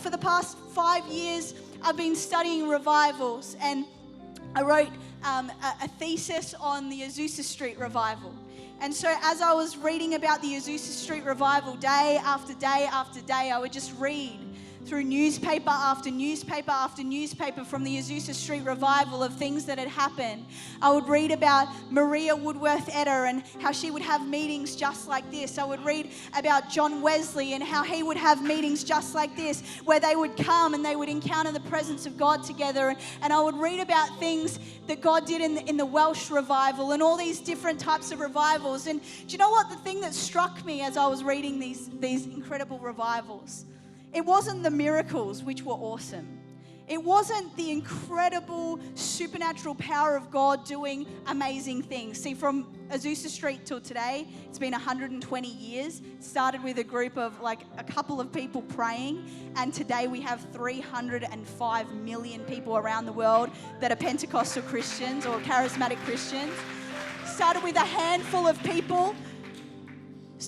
for the past 5 years, I've been studying revivals, and I wrote a thesis on the Azusa Street revival. And so as I was reading about the Azusa Street revival day after day after day, I would just read through newspaper after newspaper after newspaper from the Azusa Street revival of things that had happened. I would read about Maria Woodworth-Etter and how she would have meetings just like this. I would read about John Wesley and how he would have meetings just like this, where they would come and they would encounter the presence of God together. And I would read about things that God did in the Welsh revival and all these different types of revivals. And do you know what? The thing that struck me as I was reading these incredible revivals, it wasn't the miracles, which were awesome. It wasn't the incredible supernatural power of God doing amazing things. See, from Azusa Street till today, it's been 120 years. It started with a group of like a couple of people praying, and today we have 305 million people around the world that are Pentecostal Christians or charismatic Christians. Started with a handful of people,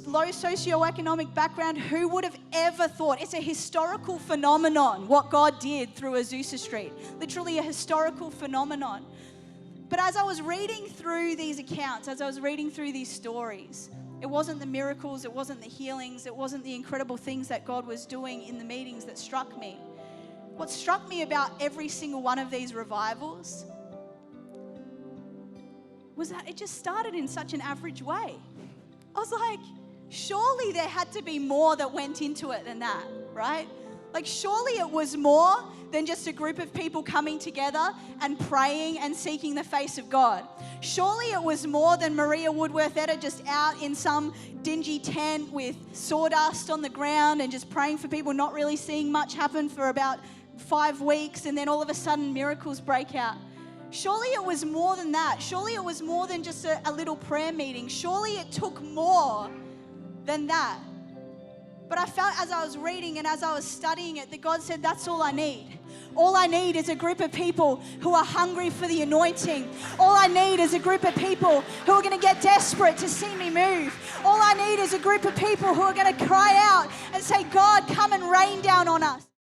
low socioeconomic background. Who would have ever thought? It's a historical phenomenon what God did through Azusa Street. Literally a historical phenomenon. But as I was reading through these accounts, as I was reading through these stories, it wasn't the miracles, it wasn't the healings, it wasn't the incredible things that God was doing in the meetings that struck me. What struck me about every single one of these revivals was that it just started in such an average way. I was like, surely there had to be more that went into it than that, right? Like, surely it was more than just a group of people coming together and praying and seeking the face of God. Surely it was more than Maria Woodworth-Etter just out in some dingy tent with sawdust on the ground and just praying for people, not really seeing much happen for about 5 weeks, and then all of a sudden miracles break out. Surely it was more than that. Surely it was more than just a little prayer meeting. Surely it took more than that. But I felt as I was reading and as I was studying it that God said, that's all I need. All I need is a group of people who are hungry for the anointing. All I need is a group of people who are going to get desperate to see me move. All I need is a group of people who are going to cry out and say, God, come and rain down on us.